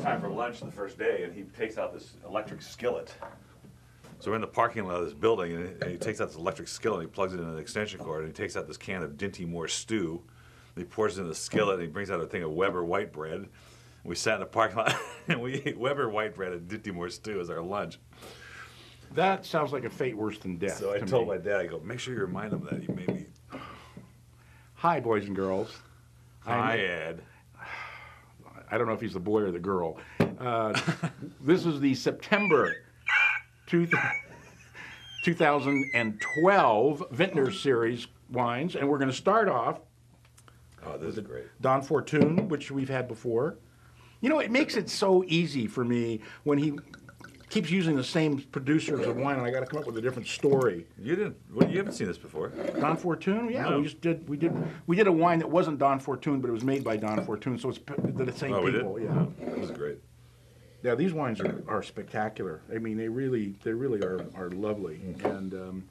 time for lunch the first day, and he takes out this electric skillet. So we're in the parking lot of this building, and he takes out this electric skillet, and he plugs it in an extension cord, and he takes out this can of Dinty Moore stew, and he pours it in the skillet, and he brings out a thing of Weber white bread. And we sat in the parking lot, and we ate Weber white bread and Dinty Moore stew as our lunch. That sounds like a fate worse than death. So I told my dad, I go, make sure you remind him that you made me. Hi, boys and girls. Hi, Ed. I don't know if he's the boy or the girl. This is the September 2012 Vintners series wines, and we're going to start off. Oh, this is great. Don Fortune, which we've had before. You know, it makes it so easy for me when he keeps using the same producers of wine, and I got to come up with a different story. You didn't. Well, you haven't seen this before. Don Fortune, yeah, No. we did a wine that wasn't Don Fortune, but it was made by Don Fortune, so it's the same Oh, we people. did? Yeah, Oh, this is great. yeah. These wines are spectacular. I mean, they really are lovely, and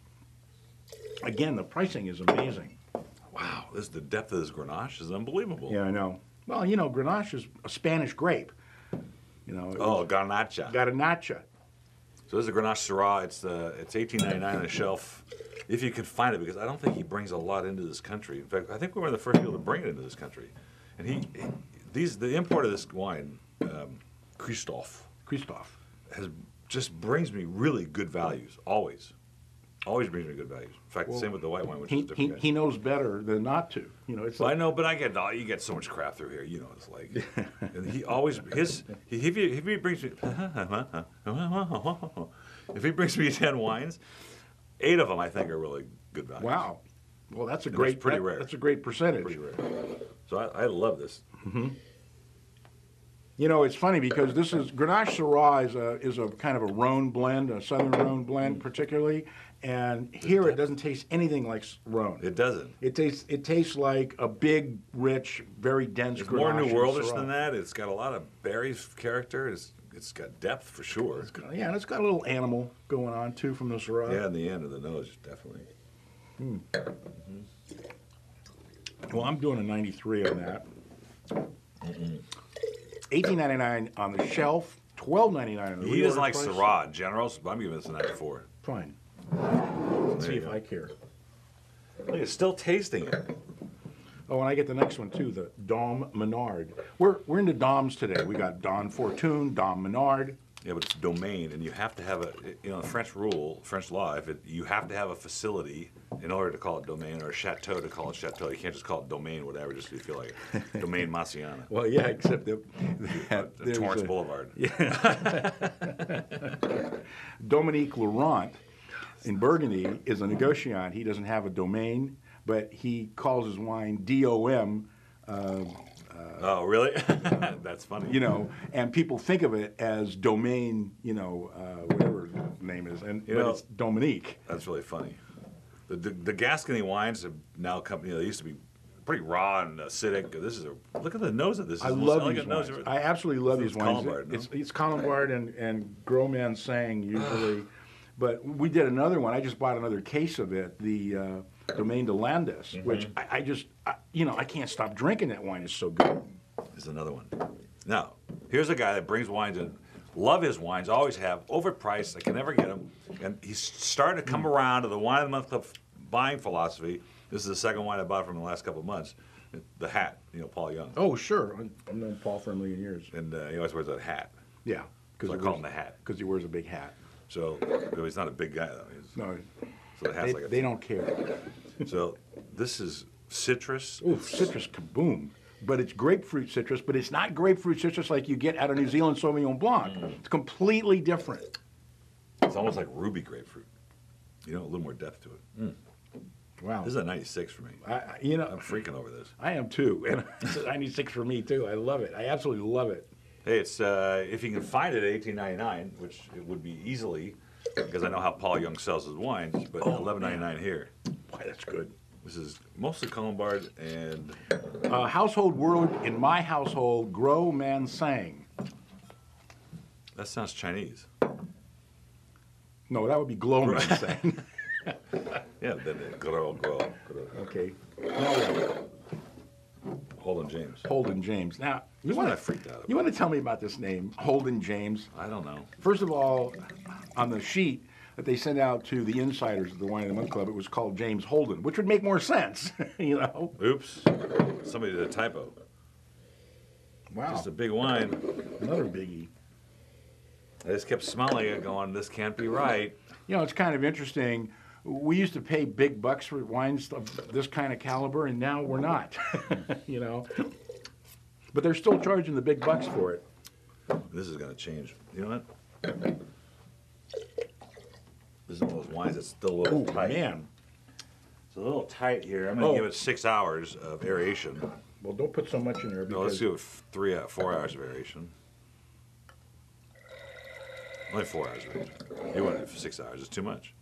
again, the pricing is amazing. Wow, the depth of this Grenache is unbelievable. Yeah, I know. Well, you know, Grenache is a Spanish grape. You know. Oh, Garnacha. Garnacha. So this is a Grenache Syrah. It's $18.99 on the shelf, if you can find it, because I don't think he brings a lot into this country. In fact, I think we're one of the first people to bring it into this country. And the import of this wine, Christophe, just brings me really good values, always. Always brings me good values. In fact, the same with the white wine, which is different. He knows better than not to. You know, it's Well, like, I know, but you get so much crap through here. You know, it's like, and he always if he brings me if he brings me 10 wines, 8 of them I think are really good values. wow. Well, that's a And great that's pretty rare. That's a great percentage. Pretty rare. So I love this. You know, it's funny because this is Grenache Syrah is a kind of a Rhone blend, a Southern Rhone blend particularly, and here it doesn't taste anything like Rhone. It doesn't. It tastes like a big, rich, very dense. It's more Grenache New Worldish Syrah. than that. It's got a lot of berries character. It's got depth for sure. Yeah, and it's got a little animal going on too from the Syrah. Yeah, in the end of the nose, definitely. Well, I'm doing a 93 on that. $18.99 on the shelf, $12.99 on the He doesn't reorder like price. Syrah in general, but I'm giving this a 94. Fine. Let's see you if go. I care. Look, it's still tasting it. Oh, and I get the next one too, the Dom Menard. We're into Doms today. We got Don Fortune, Dom Menard. Yeah, but it's domain, and you have to have French law, you have to have a facility in order to call it domain, or a chateau to call it chateau. You can't just call it domain, whatever, just if you feel like it. Domain Massiana. Well, yeah, except that Torrance Boulevard. Dominique Laurent in Burgundy is a negotiant. He doesn't have a domain, but he calls his wine DOM. Oh, really? That's funny. You know, and people think of it as domain, whatever his name is, but it's Dominique. That's really funny. The Gascony wines have now come. They used to be pretty raw and acidic. Look at the nose of this. I love these wines. I absolutely love these wines. Colombard, no? It's Colombard and Gros Man Sang usually, but we did another one. I just bought another case of it, the Domaine de Landes, which I can't stop drinking that wine. It's so good. There's another one. Now, here's a guy that brings wines in. Love his wines, always have. Overpriced, I can never get them. And he's starting to come around to the Wine of the Month Club buying philosophy. This is the second wine I bought from him in the last couple of months. The hat, Paul Young. Oh, sure. I've known Paul for a million years. And he always wears that hat. Yeah. So I call him the hat. Because he wears a big hat. So, he's not a big guy, though. No, So the hat's like they don't care. So this is citrus. Ooh, citrus kaboom. But it's grapefruit citrus, but it's not grapefruit citrus like you get out of New Zealand Sauvignon Blanc. It's completely different. It's almost like ruby grapefruit. A little more depth to it. Wow. This is a 96 for me. I'm freaking over this. I am too. And it's a 96 for me too. I love it. I absolutely love it. Hey, it's if you can find it at $18.99, which it would be easily, because I know how Paul Young sells his wines, but $11.99 here. Boy, that's good. This is mostly Colombard and... household word in my household, Gros Man Sang. That sounds Chinese. No, that would be Glow Man Sang. Yeah, then grow. Okay. Now what? Holden James. Holden James. Now, This one I freaked out you about. want to tell me about this name, Holden James? I don't know. First of all, on the sheet that they sent out to the insiders of the Wine of the Month Club, it was called James Holden, which would make more sense, you know. Oops. Somebody did a typo. Wow. Just a big wine. Another biggie. I just kept smelling it going, this can't be right. You know, it's kind of interesting. We used to pay big bucks for wines of this kind of caliber, and now we're not, you know. But they're still charging the big bucks for it. This is going to change. You know what? This is one of those wines that's still a little tight. Man. It's a little tight here. I'm going to Oh. give it 6 hours of aeration. Well, don't put so much in there No, let's because do it 4 hours of aeration. Only 4 hours of aeration. You want it for 6 hours. It's too much.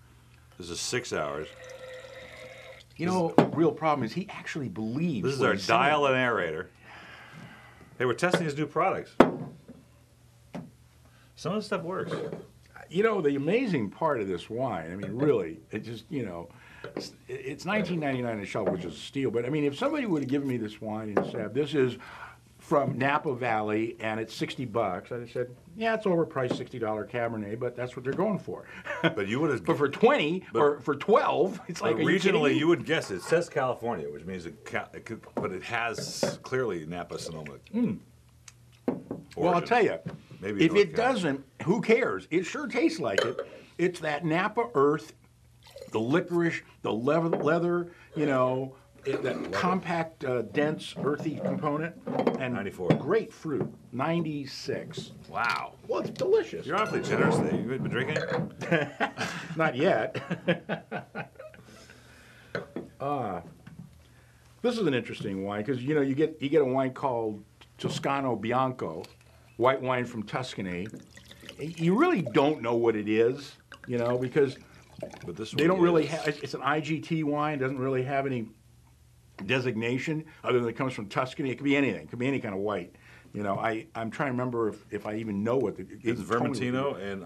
This is 6 hours. you know, the real problem is he actually believes. This is what our he's saying. dial and aerator. Hey, we're testing his new products. Some of the stuff works. You know, the amazing part of this wine, I mean, really, it just, you know, it's $19.99 a shelf, which is a steal. But I mean, if somebody would have given me this wine and said, this is from Napa Valley and it's $60, I'd have said, yeah, it's overpriced $60 Cabernet, but that's what they're going for. But you would have. But for 20 or for 12, it's like, are you kidding Regionally, me? you would guess it. It says California, which means it could, but it has clearly Napa Sonoma. Well, I'll tell you, Maybe if North it Carolina. doesn't, who cares? It sure tastes like it. It's that Napa earth, the licorice, the leather, you know, that compact, dense, earthy component, and 94. great fruit. 96. Wow. Well, it's delicious. You're awfully generous today. You've been drinking? Not yet. This is an interesting wine because you know you get a wine called Toscano Bianco, white wine from Tuscany. You really don't know what it is, you know, because But this they one don't really is- have. It's an IGT wine. Doesn't really have any designation other than it comes from Tuscany. It could be anything. It could be any kind of white. You know, I'm trying to remember if I even know what the. It's Tony would Vermentino do. and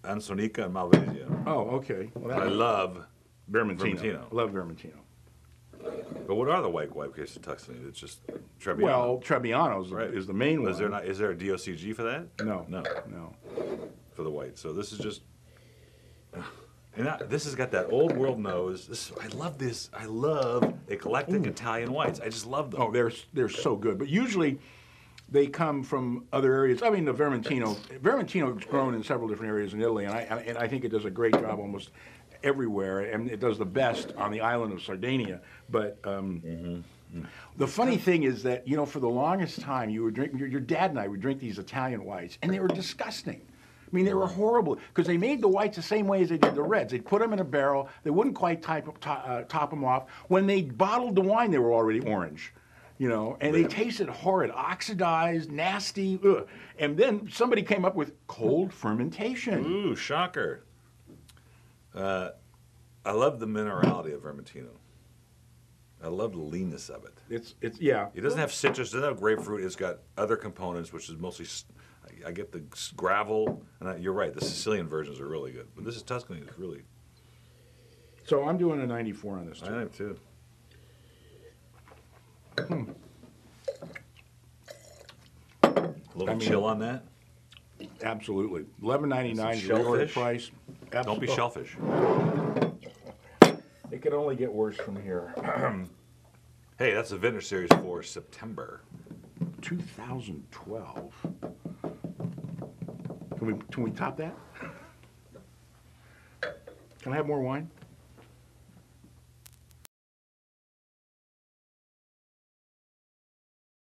Ansonica and Malvasia. Oh, okay. Well, I love. Vermentino. Vermentino. I love Vermentino. But what are the white case of Tuscany? It's just Trebbiano. Well, Trebbiano's right. is the main one. Is there not? Is there a DOCG for that? No. No. No. For the white. So this is just. And this has got that old world nose. I love this. I love eclectic Italian whites. I just love them. Oh, they're so good. But usually they come from other areas. I mean, the Vermentino is grown in several different areas in Italy, and I think it does a great job almost everywhere, and it does the best on the island of Sardinia. But the funny thing is that, you know, for the longest time, you would drink, your dad and I would drink these Italian whites, and they were disgusting. I mean, they were horrible because they made the whites the same way as they did the reds. They'd put them in a barrel. They wouldn't quite top them off. When they bottled the wine, they were already orange, you know, and they tasted horrid, oxidized, nasty. Ugh. And then somebody came up with cold fermentation. Ooh, shocker. I love the minerality of Vermentino. I love the leanness of it. It's yeah. It doesn't have citrus, it doesn't have grapefruit. It's got other components, which is mostly. I get the gravel, and you're right. The Sicilian versions are really good, but this is Tuscany. It's really. So I'm doing a 94 on this too. I am too. A little chill on that. Absolutely. $11.99 is the Some reorder shellfish? price. Don't be Absolutely. shellfish. It could only get worse from here. Hey, that's the Vintners series for September. 2012. Can we top that? Can I have more wine?